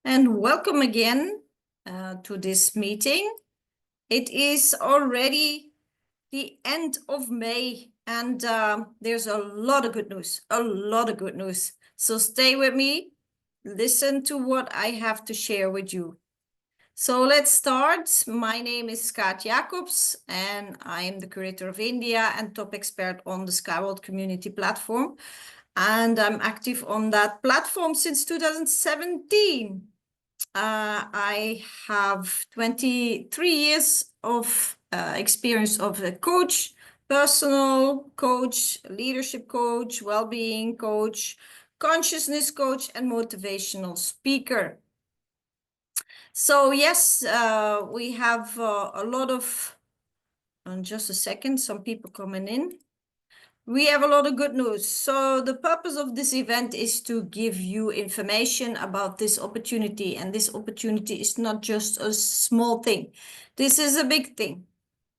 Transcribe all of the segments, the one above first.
And welcome again to this meeting. It is already the end of May, and there's a lot of good news, So stay with me, listen to what I have to share with you. So let's start. My name is Kaat, and I am the Curator of India and top expert on the Skyway community platform. And I'm active on that platform since 2017. I have 23 years of experience of a coach, personal coach, leadership coach, well-being coach, consciousness coach, and motivational speaker. So yes, we have a lot of, just a second, some people coming in. We have a lot of good news. So the purpose of this event is to give you information about this opportunity. And this opportunity is not just a small thing. This is a big thing.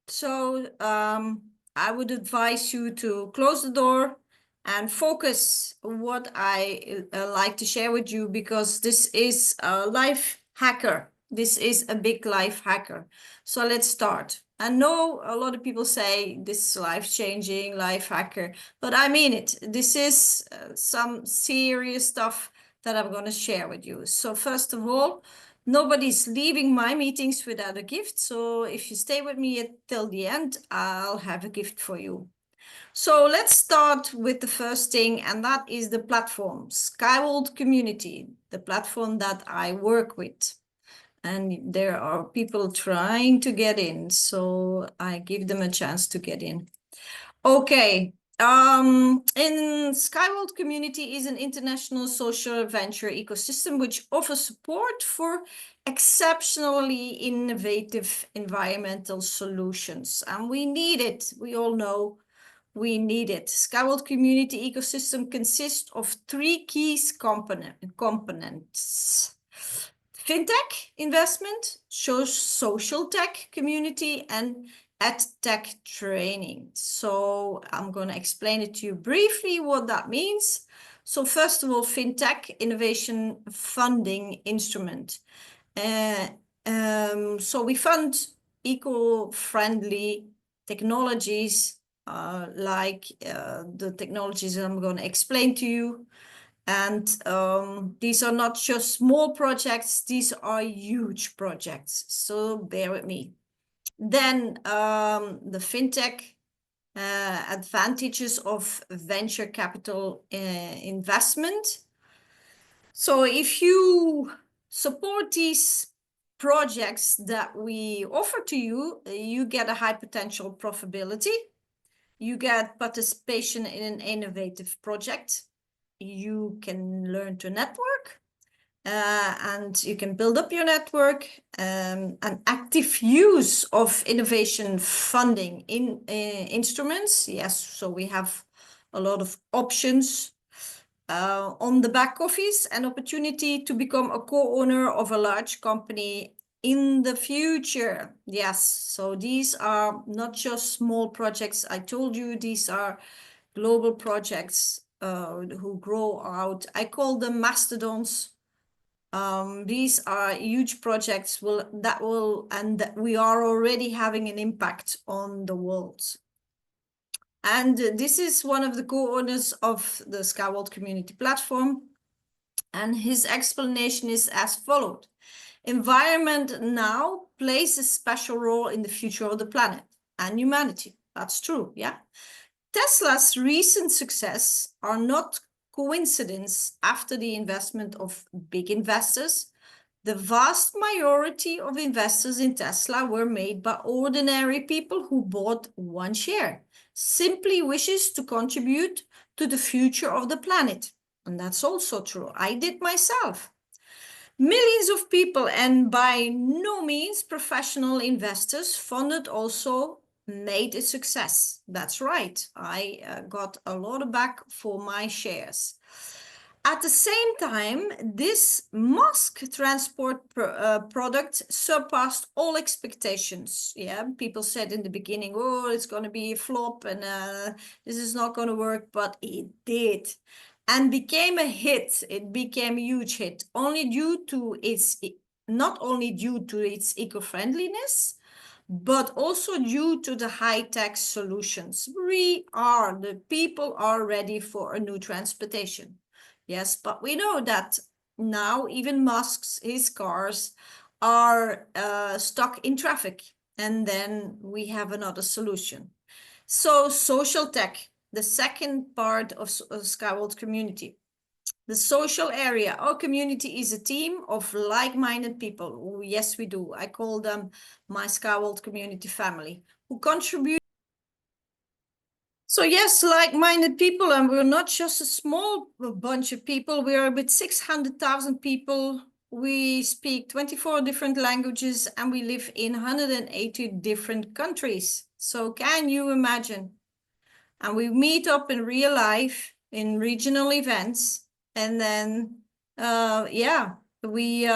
So I would advise you to close the door and focus on what I like to share with you, because this is a life hacker. This is a big life hacker. So let's start. I know a lot of people say this is life-changing, life hacker, but I mean it. This is some serious stuff that I'm going to share with you. So first of all, nobody's leaving my meetings without a gift. So if you stay with me till the end, I'll have a gift for you. So let's start with the first thing, and that is the platform, Skyway Community, the platform that I work with. And there are people trying to get in, so I give them a chance to get in. Okay. In Skyway Community is an international social venture ecosystem which offers support for exceptionally innovative environmental solutions. And we need it. We all know we need it. Skyway Community ecosystem consists of three key components. Fintech investment, social tech community, and tech training. So I'm going to explain it to you briefly what that means. So first of all, fintech innovation funding instrument. So we fund eco-friendly technologies like the technologies I'm going to explain to you. And these are not just small projects, these are huge projects. So bear with me. Then the fintech advantages of venture capital investment. So if you support these projects that we offer to you, you get a high potential profitability. You get participation in an innovative project. You can learn to network, and you can build up your network, and active use of innovation funding in instruments. Yes, so we have a lot of options on the back office, and opportunity to become a co-owner of a large company in the future. Yes, so these are not just small projects. I told you these are global projects who grow out. I call them mastodons. These are huge projects and we are already having an impact on the world. And this is one of the co-owners of the Skyway community platform. And his explanation is as followed. Environment now plays a special role in the future of the planet and humanity. That's true, yeah? Tesla's recent success are not coincidence after the investment of big investors. The vast majority of investors in Tesla were made by ordinary people who bought one share, simply wishes to contribute to the future of the planet. And that's also true. I did myself. Millions of people, and by no means professional investors, funded also made a success. That's right. I got a lot back for my shares. At the same time, this Musk transport product surpassed all expectations. Yeah, people said in the beginning, oh, it's going to be a flop and this is not going to work, but it did. and became a hit. It became a huge hit, only due to its, not only due to its eco-friendliness, but also due to the high-tech solutions. The people are ready for a new transportation. Yes, but we know that now even Musk's, his cars are stuck in traffic. And then we have another solution. So social tech, the second part of Skyworld community. The social area. Our community is a team of like-minded people. Yes, we do. I call them my Skyward community family, who contribute. So yes, like-minded people, and we're not just a small bunch of people. We are about 600,000 people. We speak 24 different languages, and we live in 180 different countries. So can you imagine? And we meet up in real life in regional events, and then yeah, we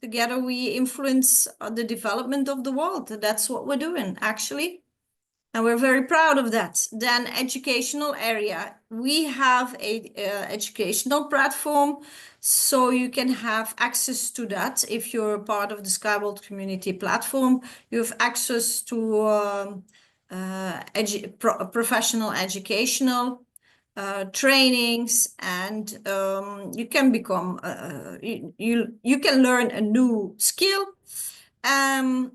together we influence the development of the world. That's what we're doing, actually, and we're very proud of that. Then educational area, we have a educational platform, so you can have access to that. If you're a part of the Skyward community platform, you have access to professional educational trainings, and you can become you can learn a new skill, and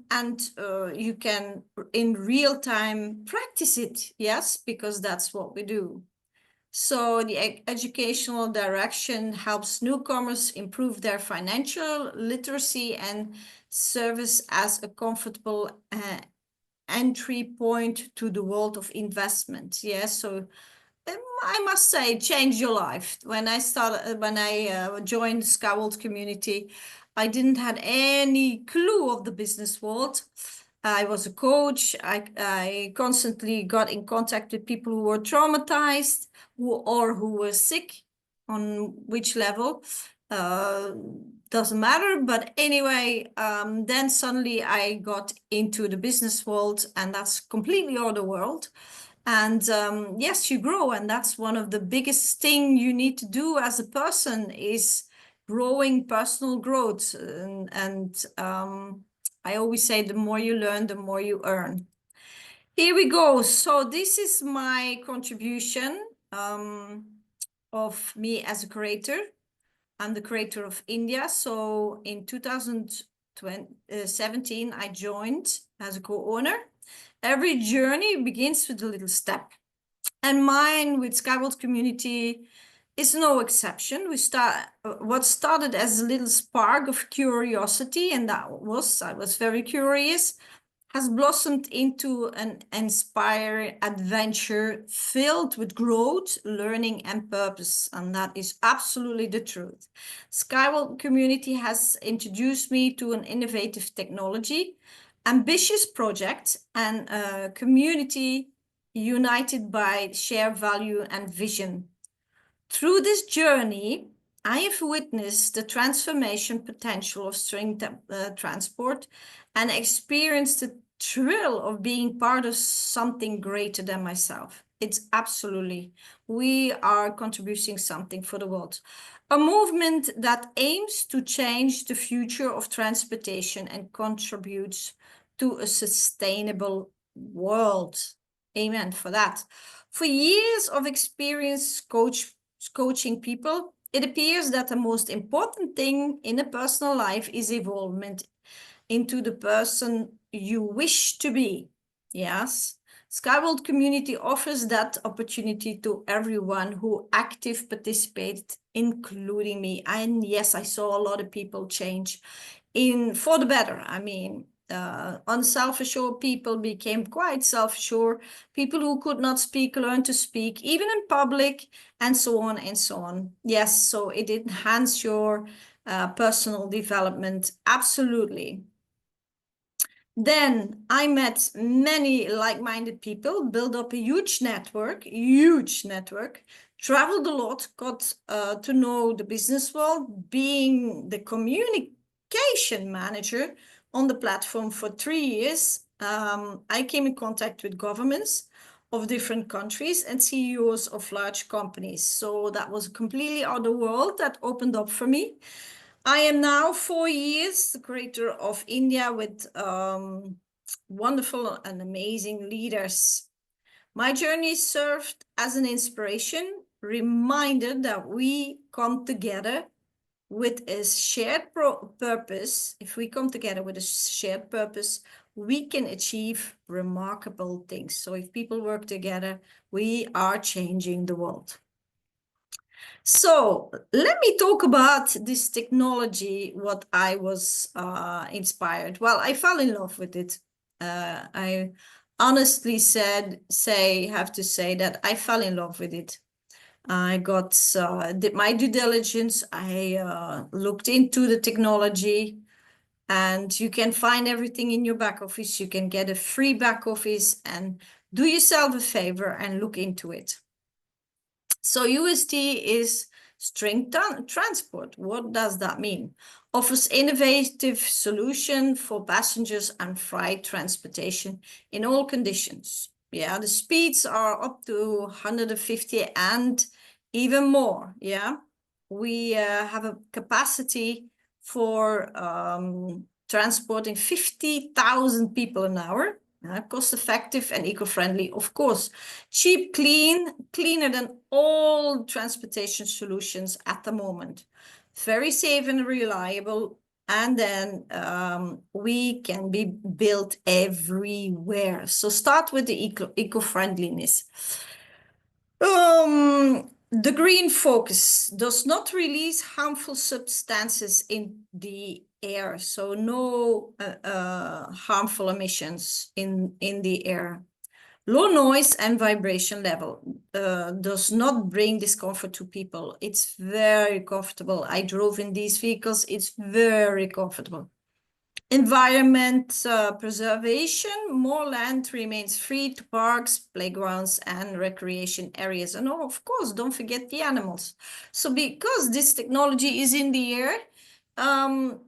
you can in real time practice it. Yes, because that's what we do. So the educational direction helps newcomers improve their financial literacy and serves as a comfortable entry point to the world of investment. Yes, so I must say, change your life. When I joined Skyward community, I didn't have any clue of the business world. I was a coach. I constantly got in contact with people who were traumatized, who were sick, on which level. Doesn't matter. But anyway, then suddenly I got into the business world, and that's completely other world. And yes, you grow, and that's one of the biggest thing you need to do as a person is growing personal growth. And I always say the more you learn, the more you earn. Here we go. So this is my contribution of me as a curator. I'm the curator of India. So in 2017, I joined as a co-owner. Every journey begins with a little step. And mine with Skyward community is no exception. What started as a little spark of curiosity, and I was very curious, has blossomed into an inspiring adventure filled with growth, learning, and purpose. And that is absolutely the truth. Skyward community has introduced me to an innovative technology, ambitious project, and a community united by shared value and vision. Through this journey, I have witnessed the transformation potential of string transport and experienced the thrill of being part of something greater than myself. It's absolutely, we are contributing something for the world. A movement that aims to change the future of transportation and contributes to a sustainable world. Amen for that. For years of experience coaching people, it appears that the most important thing in a personal life is evolvement into the person you wish to be. Yes, Skyward community offers that opportunity to everyone who active participated, including me. And yes, I saw a lot of people change for the better. I mean, unself-assured people became quite self-assured. People who could not speak learned to speak, even in public, and so on and so on. Yes, so it enhanced your personal development, absolutely. Then I met many like-minded people, built up a huge network, traveled a lot, got to know the business world, being the communication manager on the platform for 3 years. I came in contact with governments, of different countries and CEOs of large companies. So that was a completely other world that opened up for me. I am now 4 years the curator of India with wonderful and amazing leaders. My journey served as an inspiration, reminder that we come together with a shared purpose. If we come together with a shared purpose, we can achieve remarkable things. So if people work together, we are changing the world. So let me talk about this technology, what I was inspired. Well, I fell in love with it. I honestly have to say that I fell in love with it. I did my due diligence. I looked into the technology, and you can find everything in your back office. You can get a free back office, and do yourself a favor and look into it. So UST is string transport. What does that mean? Offers innovative solution for passengers and freight transportation in all conditions. Yeah, the speeds are up to 150 and even more. Yeah, we have a capacity for transporting 50,000 people an hour. Cost effective and eco-friendly, of course. Cheap, cleaner than all transportation solutions at the moment. Very safe and reliable. And then we can be built everywhere. So start with the eco-friendliness. The green focus does not release harmful substances in the air, so no harmful emissions in the air. Low noise and vibration level does not bring discomfort to people. It's very comfortable. I drove in these vehicles. It's very comfortable. Environment preservation, more land remains free to parks, playgrounds, and recreation areas. And of course, don't forget the animals. So because this technology is in the air,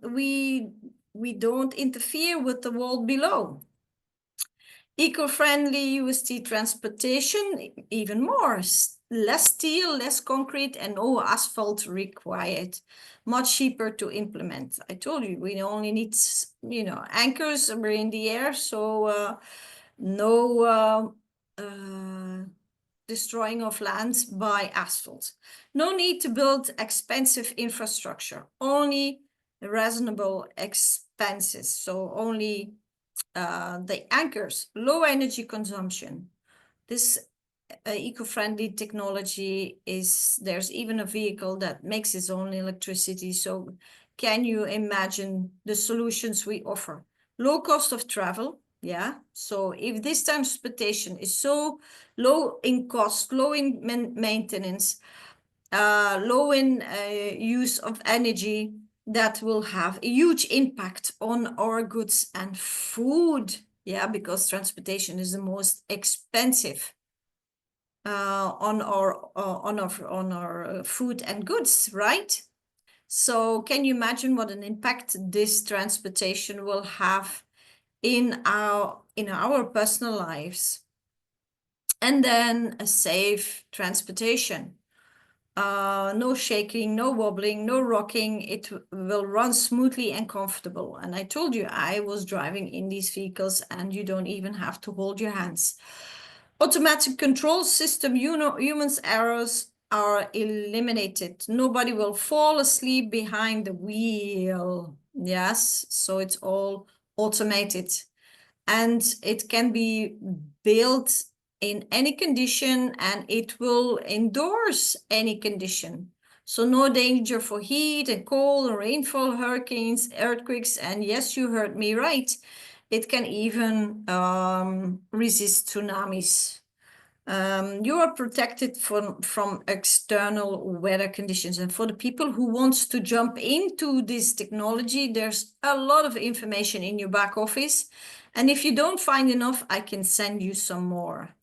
we don't interfere with the world below. Eco-friendly UST transportation, even more. Less steel, less concrete, and no asphalt required. Much cheaper to implement. I told you, we only need, anchors. We're in the air, so no destroying of land by asphalt. No need to build expensive infrastructure. Only reasonable expenses. So only the anchors, low energy consumption. This eco-friendly technology there's even a vehicle that makes its own electricity. So can you imagine the solutions we offer? Low cost of travel. Yeah. So if this transportation is so low in cost, low in maintenance, low in use of energy, that will have a huge impact on our goods and food. Yeah, because transportation is the most expensive on our food and goods, right? So can you imagine what an impact this transportation will have in our personal lives? And then a safe transportation. No shaking, no wobbling, no rocking. It will run smoothly and comfortable. And I told you, I was driving in these vehicles and you don't even have to hold your hands. Automatic control system, humans' errors are eliminated. Nobody will fall asleep behind the wheel. Yes, so it's all automated. And it can be built in any condition, and it will endorse any condition. So no danger for heat and cold, rainfall, hurricanes, earthquakes, and yes, you heard me right. It can even resist tsunamis. You are protected from external weather conditions. And for the people who wants to jump into this technology, there's a lot of information in your back office. And if you don't find enough, I can send you some more,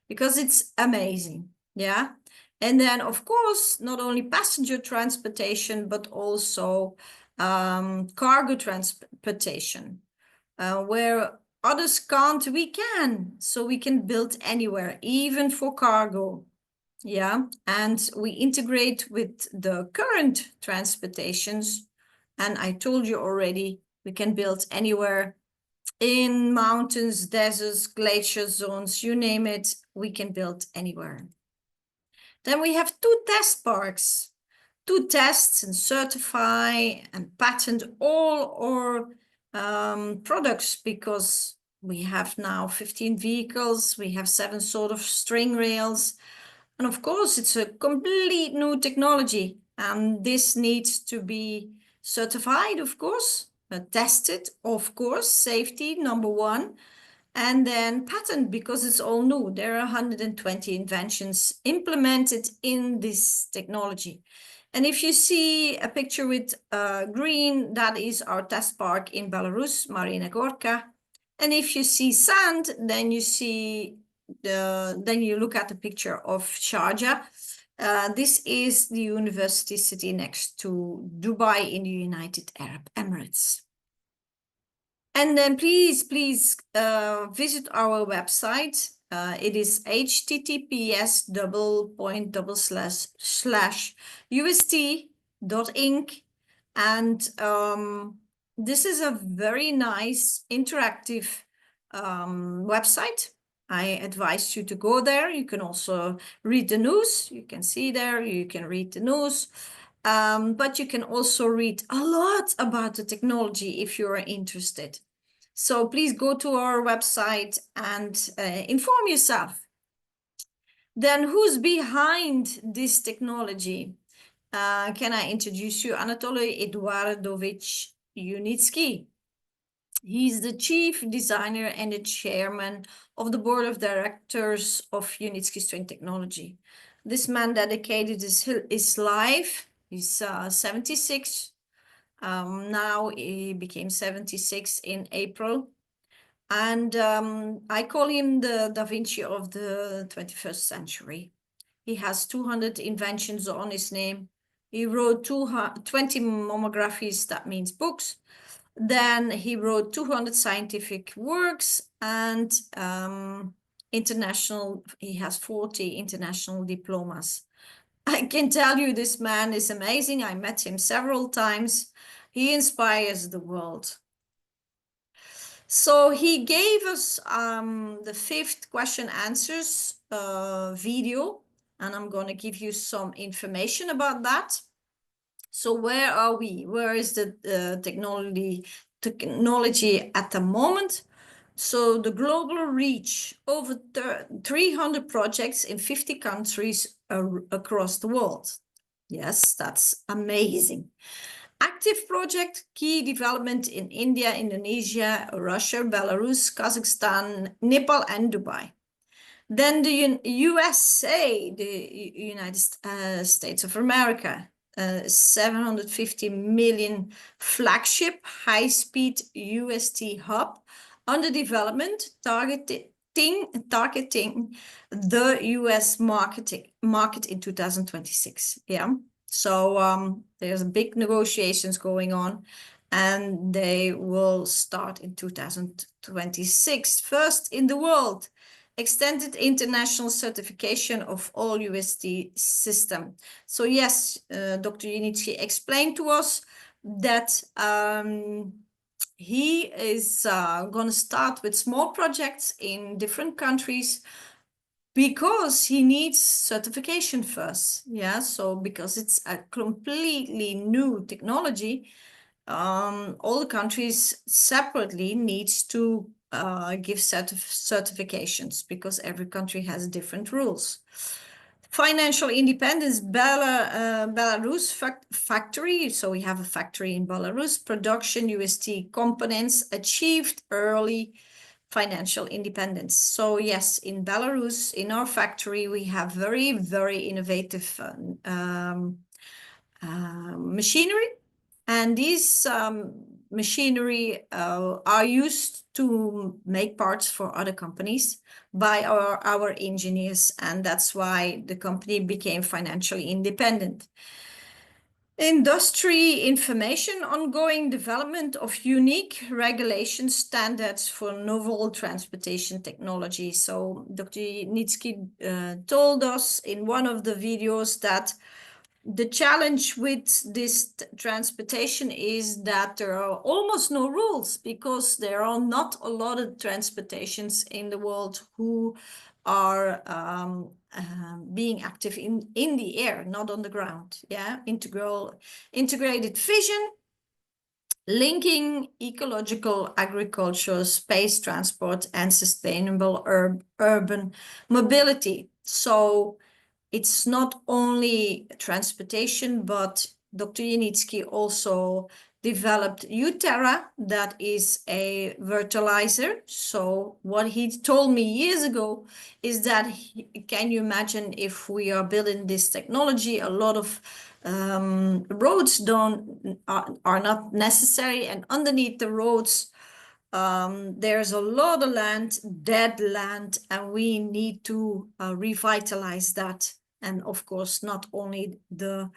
because it's amazing. Yeah. And then, of course, not only passenger transportation, but also cargo transportation, where others can't, we can. So we can build anywhere, even for cargo. Yeah, and we integrate with the current transportations. And I told you already, we can build anywhere in mountains, deserts, glacier zones, you name it, we can build anywhere. Then we have 2 test parks to test and certify and patent all our products, because we have now 15 vehicles, we have 7 sort of string rails, and of course it's a complete new technology, and this needs to be certified, of course, tested, of course, safety number 1, and then patent, because it's all new. There are 120 inventions implemented in this technology. And if you see a picture with green, that is our test park in Belarus, Marina Gorka. And if you see sand, then you see then you look at the picture of Sharjah. This is the university city next to Dubai in the United Arab Emirates. And then please visit our website. It is https://ust.inc. And this is a very nice interactive website. I advise you to go there. You can also read the news. You can see there, you can read the news. But you can also read a lot about the technology if you are interested. So please go to our website and inform yourself. Then who's behind this technology? Can I introduce you? Anatoly Eduardovich Unitsky. He's the chief designer and the chairman of the board of directors of Unitsky String Technology. This man dedicated his life. He's 76. Now he became 76 in April. And I call him the Da Vinci of the 21st century. He has 200 inventions on his name. He wrote 20 monographies, that means books. Then he wrote 200 scientific works, and he has 40 international diplomas. I can tell you this man is amazing. I met him several times. He inspires the world. So he gave us the 5th question answers video, and I'm going to give you some information about that. So where are we? Where is the technology at the moment? So the global reach, over 300 projects in 50 countries across the world. Yes, that's amazing. Active project, key development in India, Indonesia, Russia, Belarus, Kazakhstan, Nepal, and Dubai. Then the USA, the United States of America, 750 million flagship high-speed UST hub under development, targeting the US market in 2026. Yeah. So there's big negotiations going on, and they will start in 2026. First in the world, extended international certification of all UST system. So yes, Dr. Unitsky explained to us that he is going to start with small projects in different countries, because he needs certification first. Yeah, so because it's a completely new technology, all the countries separately needs to give certifications, because every country has different rules. Financial independence, Belarus factory. So we have a factory in Belarus. Production UST components achieved early financial independence. So yes, in Belarus, in our factory, we have very, very innovative machinery. And these machinery are used to make parts for other companies by our engineers. And that's why the company became financially independent. Industry information, ongoing development of unique regulation standards for novel transportation technology. So Dr. Nitsky told us in one of the videos that the challenge with this transportation is that there are almost no rules, because there are not a lot of transportations in the world who are being active in the air, not on the ground. Yeah, integrated vision, linking ecological agriculture, space transport, and sustainable urban mobility. So it's not only transportation, but Dr. Yanitsky also developed Uterra, that is a fertilizer. So what he told me years ago is that, can you imagine if we are building this technology, a lot of roads are not necessary, and underneath the roads there's a lot of land, dead land, and we need to revitalize that. And of course, not only the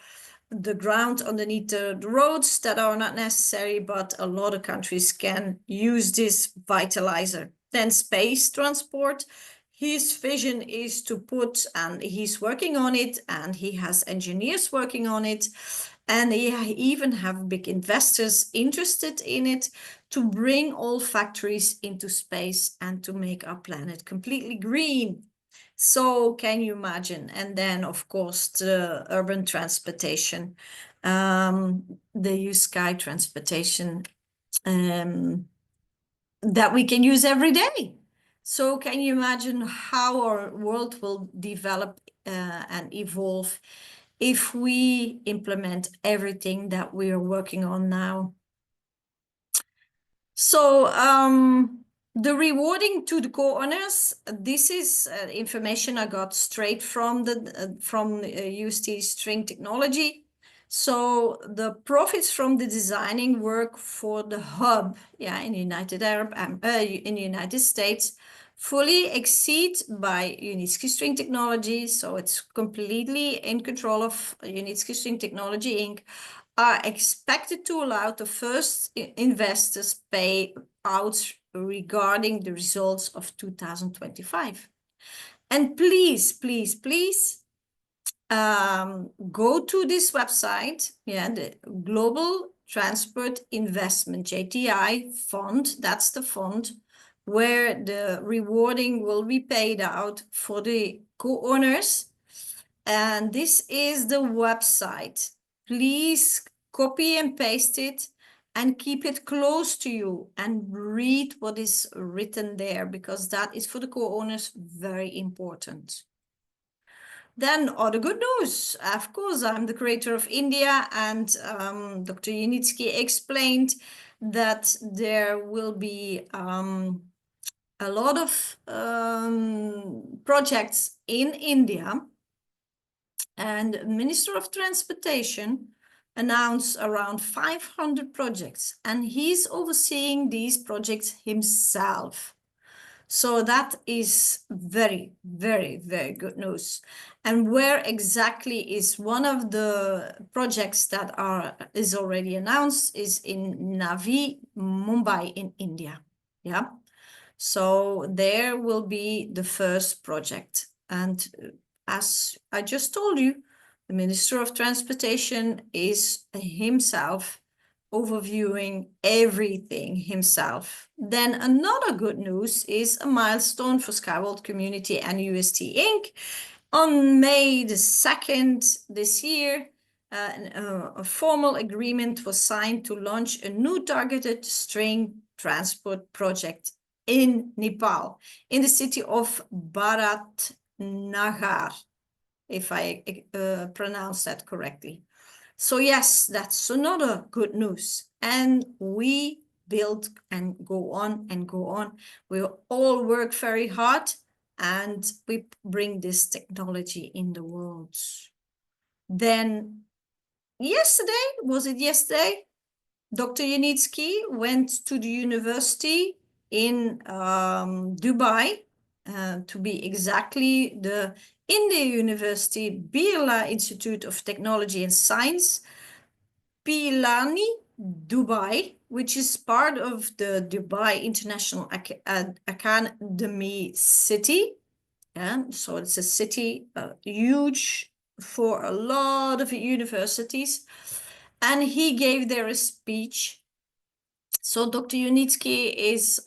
ground underneath the roads that are not necessary, but a lot of countries can use this vitalizer. Then space transport. His vision is to put, and he's working on it, and he has engineers working on it, and he even have big investors interested in it, to bring all factories into space and to make our planet completely green. So can you imagine? And then, of course, the urban transportation, the sky transportation that we can use every day. So can you imagine how our world will develop and evolve if we implement everything that we are working on now? So the rewarding to the co-owners, this is information I got straight from UST String Technology. So the profits from the designing work for the hub, yeah, in the United States, fully exceed by Unitsky String Technology. So it's completely in control of Unitsky String Technology Inc. Are expected to allow the first investors pay out regarding the results of 2025. And please, please, please go to this website, yeah, the Global Transport Investment, JTI Fund, that's the fund where the rewarding will be paid out for the co-owners. And this is the website. Please copy and paste it and keep it close to you and read what is written there, because that is for the co-owners very important. Then other good news. Of course, I'm the Curator of India, and Dr. Yanitsky explained that there will be a lot of projects in India, and Minister of Transportation announced around 500 projects, and he's overseeing these projects himself. So that is very, very, very good news. And where exactly is one of the projects that is already announced is in Navi, Mumbai in India. Yeah. So there will be the first project. And as I just told you, the Minister of Transportation is himself overviewing everything himself. Then another good news is a milestone for Skyway Community and UST Inc. On May the 2nd this year, a formal agreement was signed to launch a new targeted string transport project in Nepal, in the city of Bharatnagar, if I pronounce that correctly. So yes, that's another good news. And we build and go on and go on. We all work very hard, and we bring this technology in the world. Then was it yesterday? Dr. Yanitsky went to the university in Dubai, to be exactly in the university Birla Institute of Technology and Science, Silani, Dubai, which is part of the Dubai International Academy city. Yeah, so it's a city huge for a lot of universities. And he gave there a speech. So Dr. Unitsky is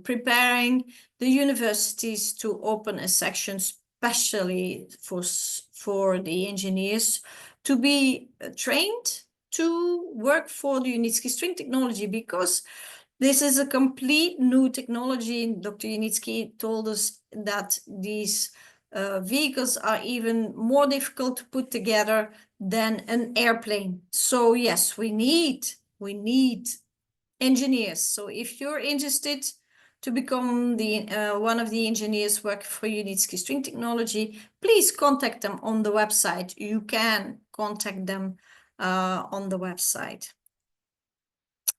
preparing the universities to open a section especially for the engineers to be trained to work for the Unitsky string technology, because this is a complete new technology. Dr. Unitsky told us that these vehicles are even more difficult to put together than an airplane. So yes, we need engineers. So if you're interested to become the one of the engineers working for Unitsky String Technology, please contact them on the website. You can contact them on the website.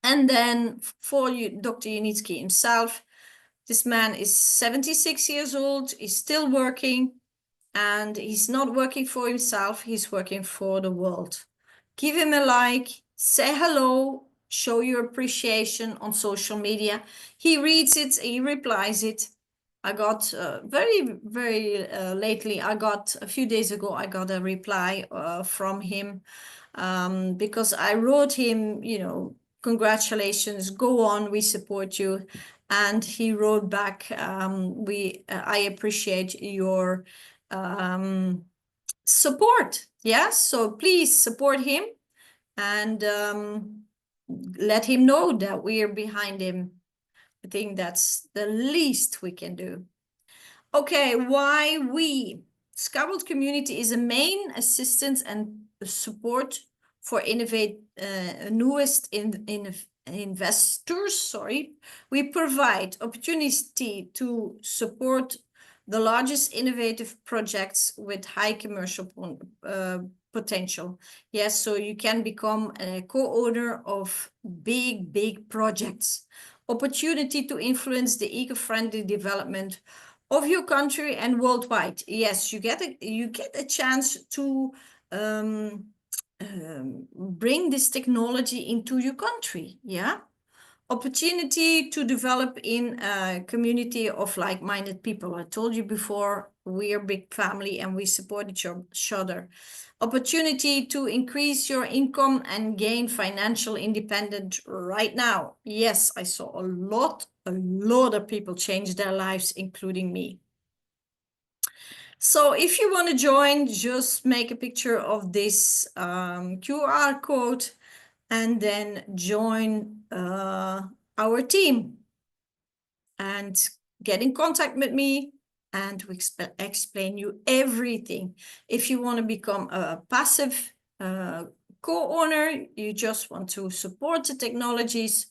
And then for you, Dr. Unitsky himself, this man is 76 years old, he's still working, and he's not working for himself, he's working for the world. Give him a like, say hello, show your appreciation on social media. He reads it, he replies it. I got very lately, a few days ago, I got a reply from him because I wrote him, you know, congratulations, go on, we support you. And he wrote back, I appreciate your support. Yeah, so please support him and let him know that we are behind him. I think that's the least we can do. Okay, why we? Skyway community is a main assistance and support for newest investors. Sorry, we provide opportunity to support the largest innovative projects with high commercial potential. Yes, so you can become a co-owner of big projects. Opportunity to influence the eco-friendly development of your country and worldwide. Yes, you get a chance to bring this technology into your country. Yeah. Opportunity to develop in a community of like-minded people. I told you before, we are a big family and we support each other. Opportunity to increase your income and gain financial independence right now. Yes, I saw a lot of people change their lives, including me. So if you want to join, just make a picture of this QR code and then join our team and get in contact with me, and we explain you everything. If you want to become a passive co-owner, you just want to support the technologies,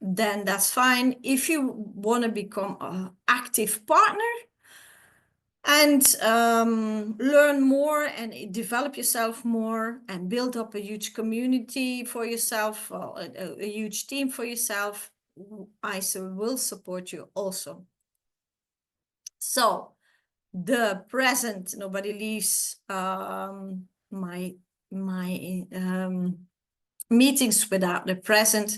then that's fine. If you want to become an active partner and learn more and develop yourself more and build up a huge community for yourself, a huge team for yourself, I will support you also. So the present, nobody leaves my meetings without the present.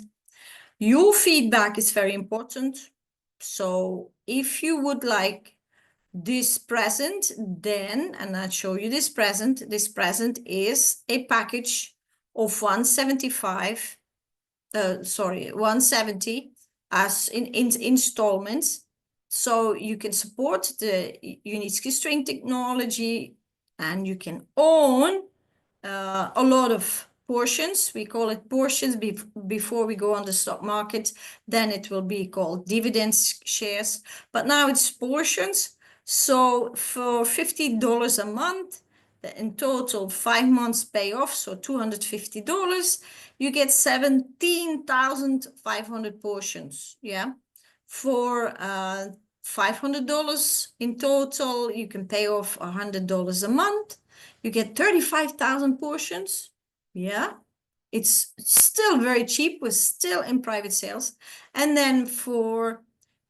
Your feedback is very important. So if you would like this present, then, and I'll show you this present is a package of 170 as in installments. So you can support the Unitsky string technology and you can own a lot of portions. We call it portions before we go on the stock market. Then it will be called dividends shares. But now it's portions. So for $50 a month, in total 5 months payoff, so $250, you get 17,500 portions. Yeah. For $500 in total, you can pay off $100 a month. You get 35,000 portions. Yeah, it's still very cheap. We're still in private sales. And then for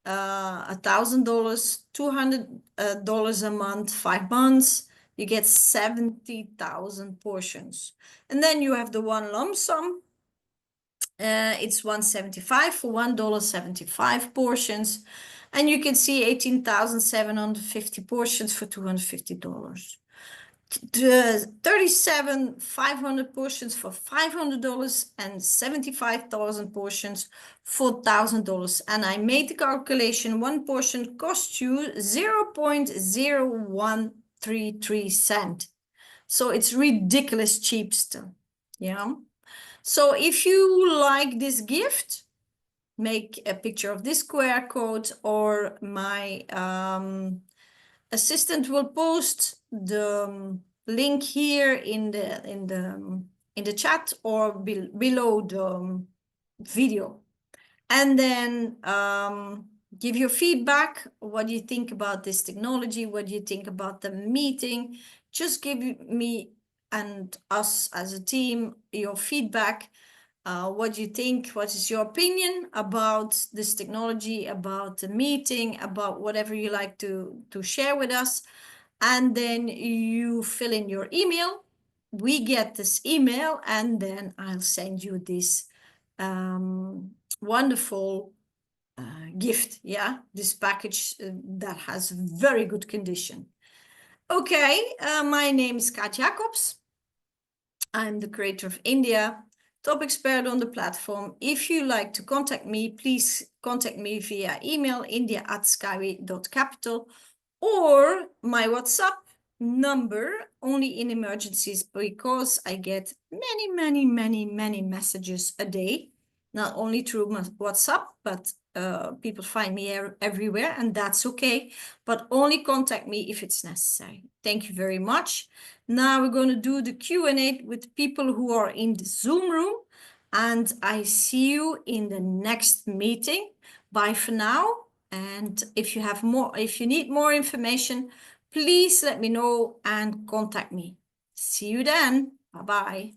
$1,000, $200 a month, 5 months, you get 70,000 portions. And then you have the one lump sum. It's $1.75 for $1.75 portions. And you can see 18,750 portions for $250. The 37,500 portions for $500 and 75,000 portions for $1,000. And I made the calculation, one portion costs you 0.0133 cent. So it's ridiculous cheap still. Yeah. So if you like this gift, make a picture of this QR code, or my assistant will post the link here in the chat or below the video. And then give your feedback. What do you think about this technology? What do you think about the meeting? Just give me and us as a team your feedback. What do you think? What is your opinion about this technology, about the meeting, about whatever you like to share with us? And then you fill in your email. We get this email, and then I'll send you this wonderful gift. Yeah, this package that has very good condition. Okay, my name is Kaat Jacobs. I'm the creator of India, top expert on the platform. If you like to contact me, please contact me via email, india@skyway.capital, or my WhatsApp number, only in emergencies, because I get many messages a day, not only through my WhatsApp, but people find me everywhere, and that's okay, but only contact me if it's necessary. Thank you very much. Now we're going to do the Q&A with people who are in the Zoom room, and I see you in the next meeting. Bye for now. And if you need more information, please let me know and contact me. See you then. Bye-bye.